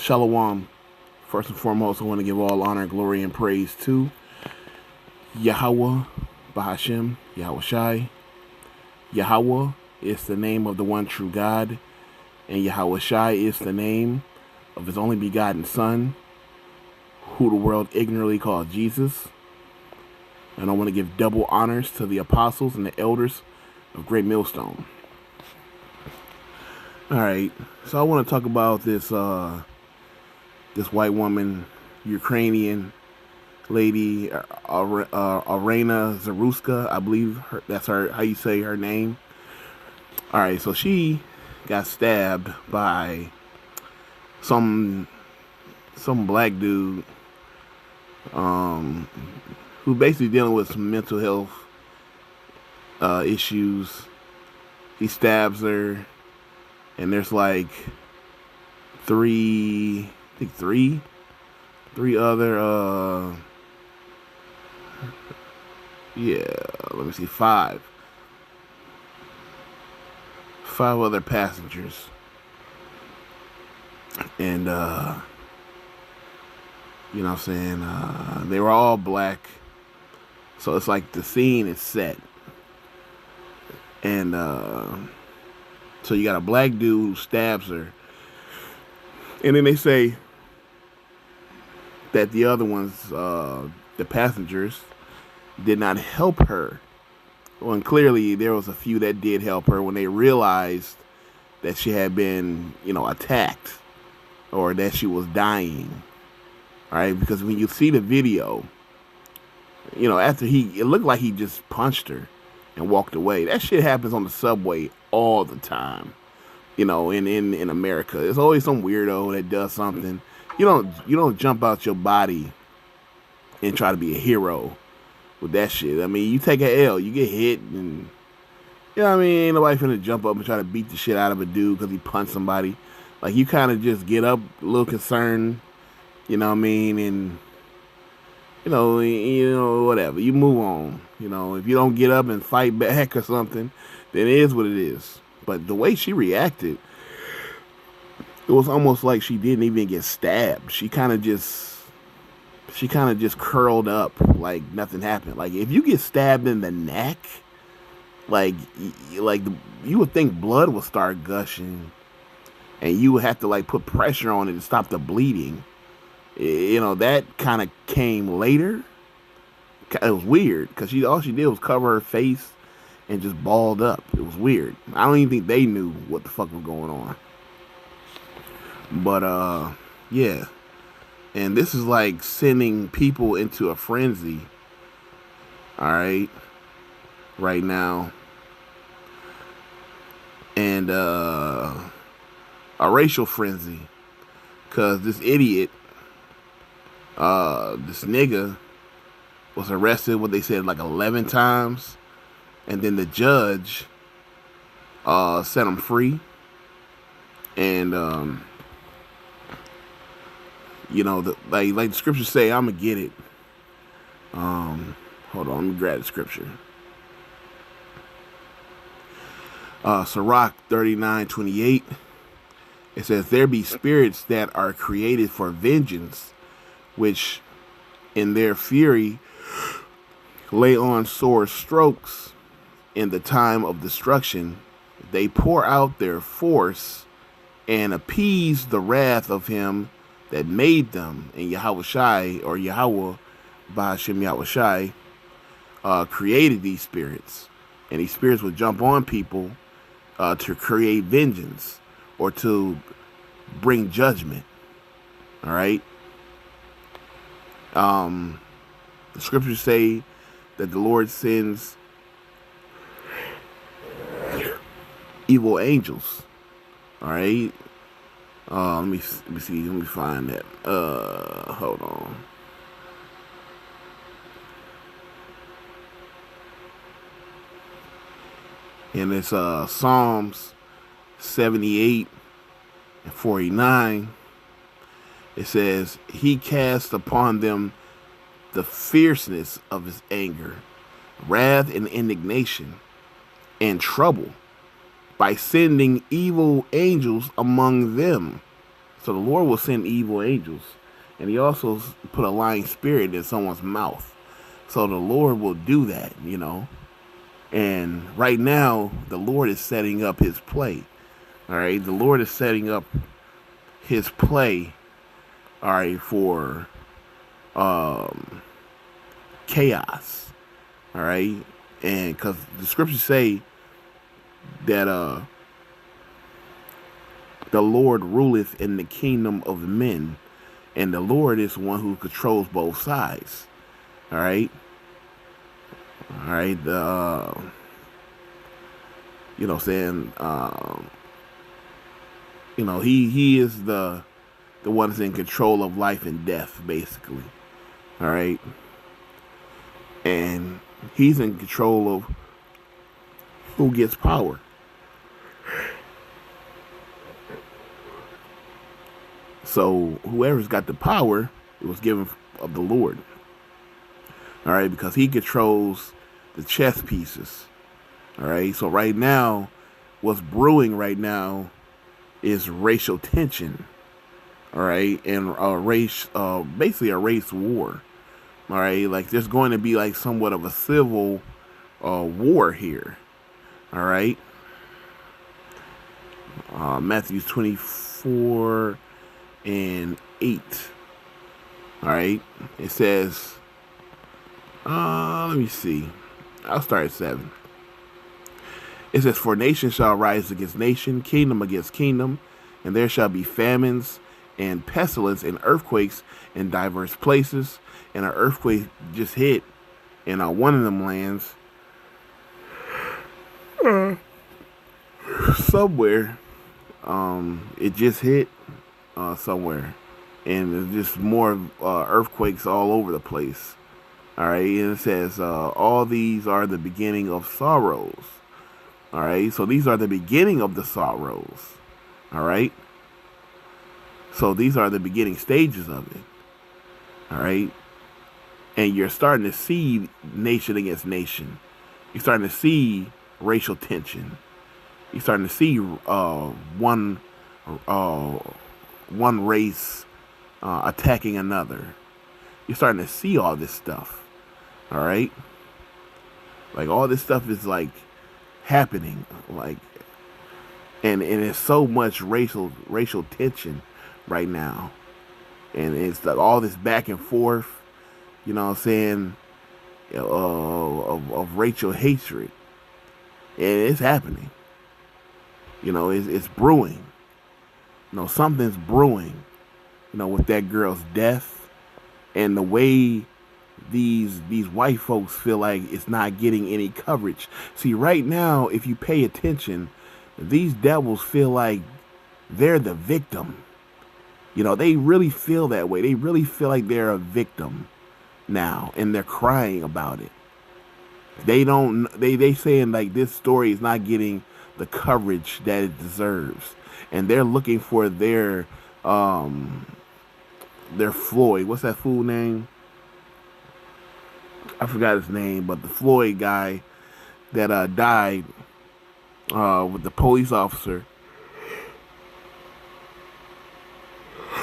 Shalom. First and foremost, I want to give all honor, glory, and praise to Yahweh, Bahashem, Yahweh Shai. Yahweh is the name of the one true God, and Yahweh Shai is the name of his only begotten Son, who the world ignorantly called Jesus. And I want to give double honors to the apostles and the elders of Great Millstone. All right, so I want to talk about this this white woman, Ukrainian lady, Arena Zaruska, I believe that's how you say her name. All right, so she got stabbed by some black dude who basically dealing with some mental health issues. He stabs her, and there's like three other five other passengers, and you know what I'm saying, they were all black, so it's like the scene is set, and so you got a black dude who stabs her, and then they say that the other ones, the passengers, did not help her. Well, and clearly there was a few that did help her when they realized that she had been, attacked or that she was dying. All right, because when you see the video, after it looked like he just punched her and walked away. That shit happens on the subway all the time. In America, there's always some weirdo that does something. You don't jump out your body and try to be a hero with that shit. I mean, you take a L, you get hit, and ain't nobody finna jump up and try to beat the shit out of a dude because he punched somebody. Like, you kind of just get up a little concerned, and whatever. You move on. If you don't get up and fight back or something, then it is what it is. But the way she reacted, it was almost like she didn't even get stabbed. She kind of just curled up like nothing happened. Like, if you get stabbed in the neck, you would think blood would start gushing, and you would have to put pressure on it to stop the bleeding. That kind of came later. It was weird because all she did was cover her face and just balled up. It was weird. I don't even think they knew what the fuck was going on. But yeah. And this is like sending people into a frenzy. All right. Right now. And a racial frenzy. Because this idiot, this nigga, was arrested, what they said, like 11 times. And then the judge set him free. And like the scriptures say, I'm gonna get it. Hold on, let me grab the scripture. Sirach 39:28. It says, there be spirits that are created for vengeance, which in their fury lay on sore strokes. In the time of destruction, they pour out their force and appease the wrath of him that made them. And Yahweh Shai, or Yahweh, Bahashem Yahweh Shai, created these spirits. And these spirits would jump on people to create vengeance or to bring judgment. All right? The scriptures say that the Lord sends evil angels. All right? Let me see. Let me find that. Hold on. And it's Psalms 78 and 49. It says, he cast upon them the fierceness of his anger, wrath and indignation, and trouble, by sending evil angels among them. So the Lord will send evil angels. And he also put a lying spirit in someone's mouth. So the Lord will do that, you know. And right now, the Lord is setting up his play. All right. The Lord is setting up his play, all right, for chaos. All right. And because the scriptures say that the Lord ruleth in the kingdom of men, and the Lord is one who controls both sides. All right. All right. The you know, saying you know, he is the one that's in control of life and death, basically. All right. And he's in control of who gets power. So whoever's got the power, it was given of the Lord. All right, because he controls the chess pieces. All right, so right now, what's brewing right now is racial tension. All right, and basically a race war. All right, like there's going to be like somewhat of a civil war here. All right, Matthew 24 and 8. All right, it says, let me see. I'll start at 7. It says, "For nation shall rise against nation, kingdom against kingdom, and there shall be famines and pestilence and earthquakes in diverse places." And an earthquake just hit in one of them lands somewhere. It just hit somewhere, and there's just more earthquakes all over the place. All right, and it says, all these are the beginning of sorrows. All right, so these are the beginning of the sorrows. All right, so these are the beginning stages of it. All right, and you're starting to see nation against nation. You're starting to see racial tension. You're starting to see one race attacking another. You're starting to see all this stuff. All right, like all this stuff is like happening, like, and it's so much racial tension right now, and it's like all this back and forth, you know what I'm saying, of racial hatred, and it's happening. You know, it's brewing. You know, something's brewing. You know, with that girl's death, and the way these white folks feel like it's not getting any coverage. See, right now, if you pay attention, these devils feel like they're the victim. You know, they really feel that way. They really feel like they're a victim now, and they're crying about it. They saying like this story is not getting the coverage that it deserves, and they're looking for their Floyd. What's that fool name? I forgot his name, but the Floyd guy that died with the police officer.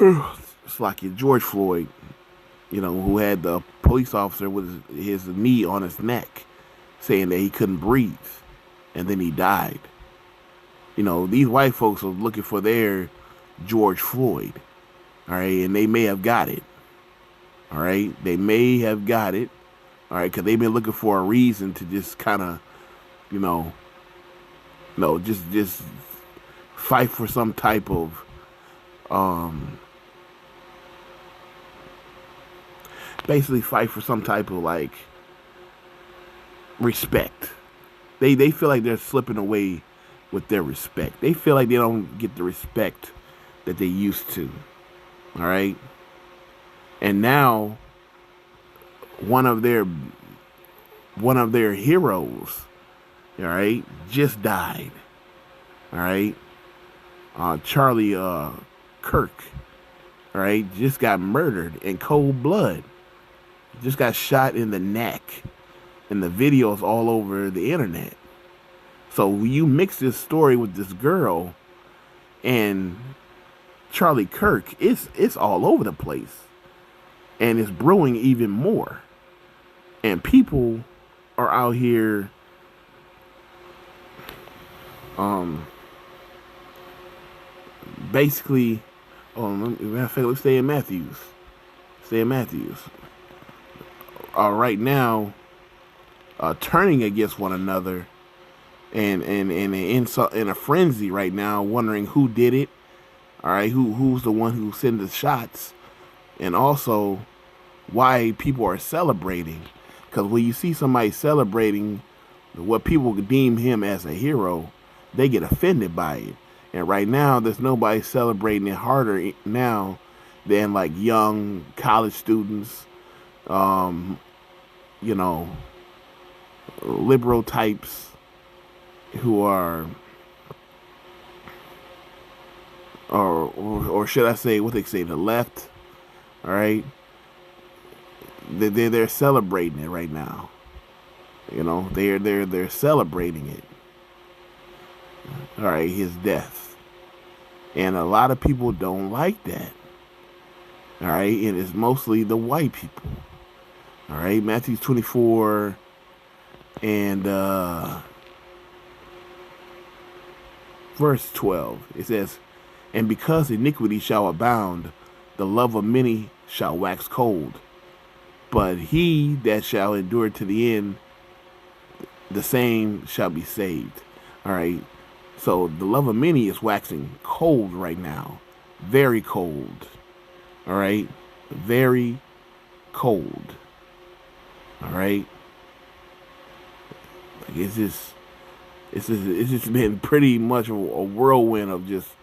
It's like George Floyd, you know, who had the police officer with his knee on his neck, saying that he couldn't breathe, and then he died. You know, these white folks are looking for their George Floyd, all right, and they may have got it, all right? They may have got it, all right, because they've been looking for a reason to just kind of, you know, just fight for some type of, basically fight for some type of, like, respect. They feel like they're slipping away with their respect. They feel like they don't get the respect that they used to. All right. And now one of their heroes, all right, just died. All right. Charlie Kirk, all right, just got murdered in cold blood. Just got shot in the neck. And the videos all over the internet. So you mix this story with this girl, and Charlie Kirk, it's all over the place, and it's brewing even more. And people are out here, basically. Oh, matter of fact, let's stay in Matthews. Stay in Matthews. Right now, turning against one another, and in a frenzy right now, wondering who did it. All right, who's the one who sent the shots, and also why people are celebrating. Because when you see somebody celebrating what people deem him as a hero, they get offended by it. And right now, there's nobody celebrating it harder now than like young college students, you know, liberal types who are, or should I say, what they say, the left. All right, they're celebrating it right now. You know, they're celebrating it. All right, his death, and a lot of people don't like that. All right, and it's mostly the white people. All right, Matthew 24 and verse 12. It says, "And because iniquity shall abound, the love of many shall wax cold. But he that shall endure to the end, the same shall be saved." All right. So the love of many is waxing cold right now. Very cold. All right. Very cold. All right. Like it's just been pretty much a whirlwind of just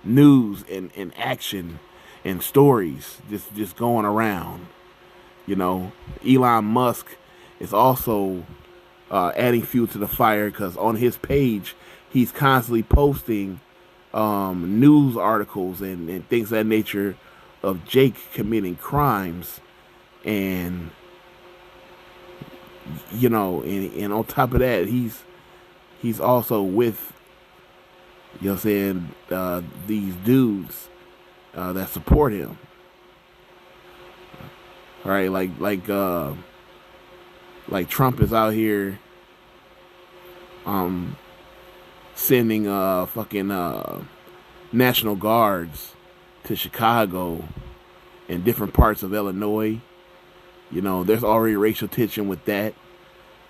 news and action and stories just going around. You know, Elon Musk is also adding fuel to the fire, because on his page he's constantly posting news articles and things of that nature of Jake committing crimes, and you know, and on top of that, he's also with, you know what I'm saying, these dudes that support him. All right, like Trump is out here sending fucking National Guards to Chicago and different parts of Illinois. You know, there's already racial tension with that.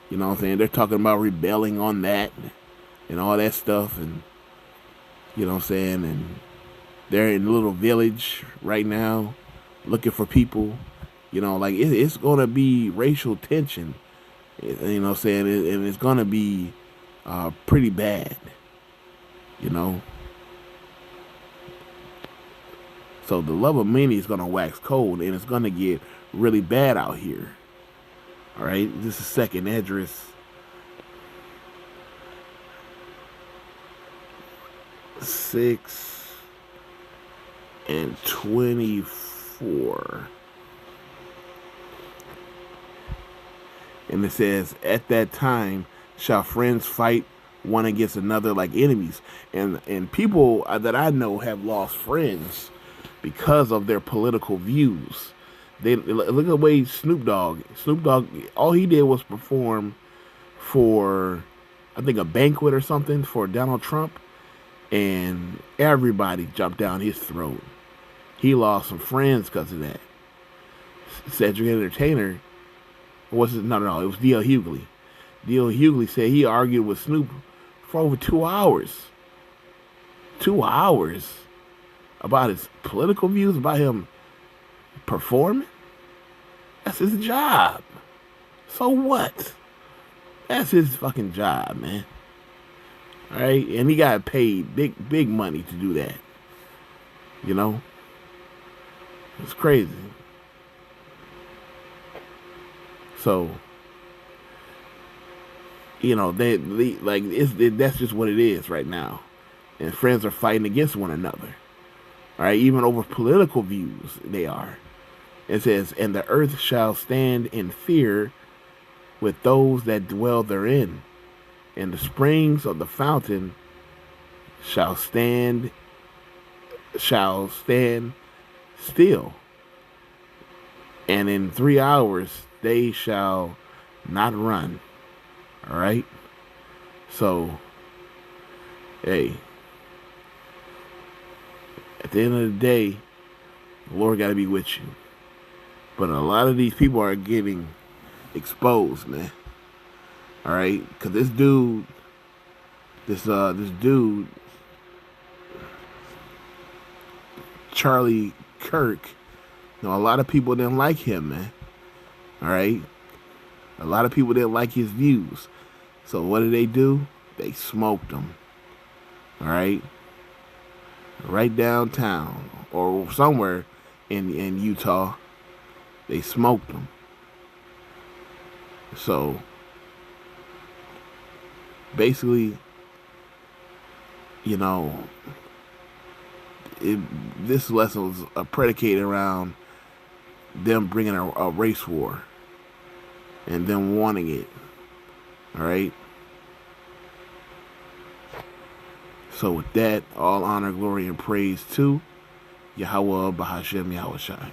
You know what I'm saying? They're talking about rebelling on that and all that stuff, and you know what I'm saying? And they're in a little village right now looking for people. You know, like it's going to be racial tension. You know what I'm saying? And it's going to be pretty bad. You know? So the love of many is going to wax cold, and it's going to get really bad out here. All right? This is second address. 6 and 24. And it says, "At that time shall friends fight one against another like enemies." And people that I know have lost friends because of their political views. They look at the way Snoop Dogg, all he did was perform for, I think, a banquet or something for Donald Trump, and everybody jumped down his throat. He lost some friends because of that. Cedric Entertainer, was it? No, it was D.L. Hughley. D.L. Hughley said he argued with Snoop for over 2 hours. 2 hours about his political views, about him performing. That's his job. So what? That's his fucking job, man. All right, and he got paid big money to do that. You know, it's crazy. So, you know, they like that's just what it is right now, and friends are fighting against one another. All right, even over political views, they are. It says, "And the earth shall stand in fear with those that dwell therein, and the springs of the fountain shall shall stand still, and in 3 hours they shall not run. All right? So, hey, at the end of the day, the Lord got to be with you. But a lot of these people are getting exposed, man. All right? Because this dude, Charlie Kirk, a lot of people didn't like him, man. All right? A lot of people didn't like his views. So what did they do? They smoked him. All right? Right downtown or somewhere in Utah, they smoked him. So basically, this lesson was predicated around them bringing a race war and them wanting it. All right? So with that, all honor, glory, and praise to Yahweh Bahashem Yahushai.